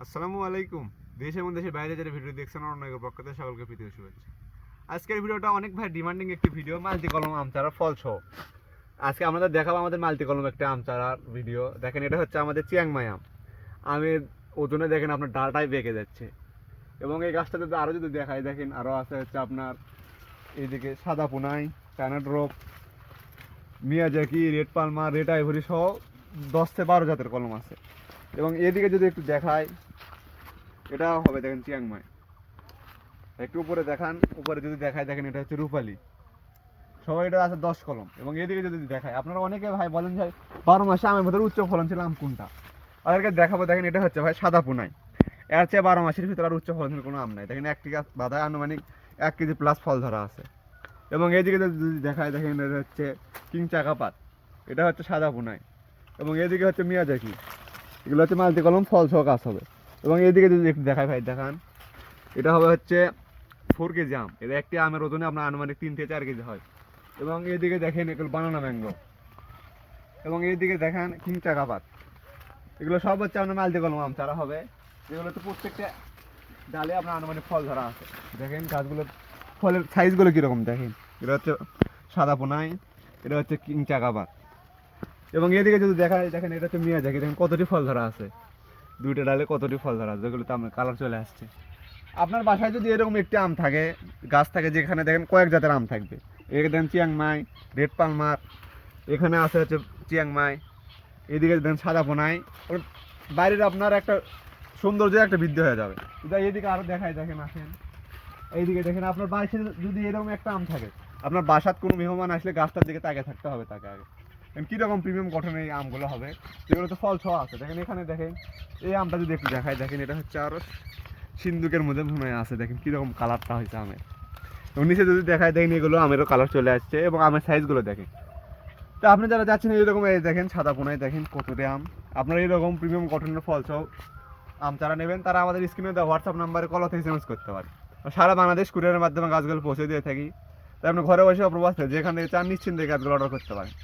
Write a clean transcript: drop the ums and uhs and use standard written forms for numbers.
আসসালামু আলাইকুম। দেশ এবং দেশের বাইরে যারা ভিডিও দেখছেন অনেকের পক্ষ থেকে সকলকে প্রীতি ও শুভেচ্ছা। আজকের ভিডিওটা অনেক ভাই ডিমান্ডিং একটি ভিডিও, মাল্টি কলম আম চারা ফল সহ। আজকে আমাদের দেখাবো আমাদের মাল্টি কলম একটা আম চারার ভিডিও। দেখেন এটা হচ্ছে আমাদের চিয়াংমাই আম। আমের ওজনে দেখেন আপনার ডালটাই বেঁকে যাচ্ছে। এবং এই গাছটা যদি আরও যদি দেখায়, দেখেন আরও আছে হচ্ছে আপনার এইদিকে সাদা পুনাই, China drop, Miyazaki, red Palmer, red ivory সহ 10 থেকে 12 জাতের কলম আছে। এবং এদিকে যদি একটু দেখায়, এটা হবে দেখেন চিয়াংমাই। একটু উপরে দেখান, উপরে যদি দেখায় দেখেন এটা হচ্ছে রূপালি। সবাই এটা আছে 10 কলম। এবং এদিকে যদি দেখায়, আপনারা অনেকে ভাই বলেন ভাই 12 মাসে আমের ভিতরে উচ্চ ফলনশীল আম কোনটা, তাদেরকে দেখাবো। দেখেন এটা হচ্ছে ভাই সাদা পুনাই। এর চেয়ে 12 মাসের ভিতরে আর উচ্চ ফলনশীল কোনো আম নাই। দেখেন একটি গাছ বাধায় আনুমানিক 1 কেজি প্লাস ফল ধরা আছে। এবং এদিকে যদি দেখায় দেখেন এটা হচ্ছে কিং চাকাপাত, এটা হচ্ছে সাদা পুনাই। এবং এদিকে হচ্ছে মিয়াজাকি, এগুলো হচ্ছে মাল্টি কলম ফল সহ গাছ হবে। এবং এদিকে যদি একটু দেখায় ভাই দেখান, এটা হবে হচ্ছে 4 কেজি আম। এটা একটি আমের ওজনে আপনার আনুমানিক 3 থেকে 4 কেজি হয়। এবং এইদিকে দেখেন এগুলো বানানা ম্যাঙ্গো। এবং এইদিকে দেখেন কিং চাকাপাত, এগুলো সব হচ্ছে আপনার মাল্টি কলম আম চারা হবে। এগুলো তো প্রত্যেকটা ডালে আপনার আনুমানিক ফল ধরা আছে। দেখেন গাছগুলো ফলের সাইজগুলো কীরকম দেখেন। এটা হচ্ছে সাদা পোনাই, এটা হচ্ছে কিং চাকাপাত। এবং এদিকে যদি দেখায় দেখেন এটা হচ্ছে মিয়াজাকি। দেখেন কতটি ফল ধরা আছে, দুইটা ডালে কতটি ফল ধরা আছে, যেগুলোতে আপনার কালার চলে আসছে। আপনার বাসায় যদি এরকম একটি আম থাকে, গাছ থাকে, যেখানে দেখেন কয়েক জাতের আম থাকবে, এদিকে দেখেন চিয়াংমাই, রেড পালমার, এখানে আছে হচ্ছে চিয়াংমাই, এদিকে দেখেন সাদা পোনাই, ওর বাইরের আপনার একটা সৌন্দর্য একটা বৃদ্ধি হয়ে যাবে। এদিকে আরও দেখায় দেখেন আসেন, এইদিকে দেখেন আপনার বাসায় যদি এরকম একটা আম থাকে, আপনার বাসাত কোনো মেহমান আসলে গাছটার দিকে তাকিয়ে থাকতে হবে তাকে আগে। কীরকম প্রিমিয়াম গঠনের এই আমগুলো হবে, যেগুলো তো ফল ছোঁয়া আছে। দেখেন এখানে দেখেন এই আমটা যদি একটু দেখায়, দেখেন এটা হচ্ছে আরও সিন্দুকের মধ্যে ভুনে আছে। দেখেন কীরকম কালারটা হয়েছে আমের। এবং নিচে যদি দেখায় দেখেন এগুলো আমেরও কালার চলে আসছে। এবং আমের সাইজগুলো দেখেন। তো আপনি যারা যাচ্ছেন এইরকম এই দেখেন সাদা পোনায় দেখেন কতটি আম, আপনারা এইরকম প্রিমিয়াম গঠনের ফল সহ আম চারা নেবেন, তারা আমাদের স্ক্রিনে দেওয়া হোয়াটসঅ্যাপ নাম্বারে কল থেকে এসএমএস করতে পারে। সারা বাংলাদেশ কুরিয়ারের মাধ্যমে গাছগুলো পৌঁছে দিয়ে থাকি। তাই আপনি ঘরে বসে প্রবাস যেখান থেকে চান নিশ্চিন্তে গাছগুলো অর্ডার করতে পারেন।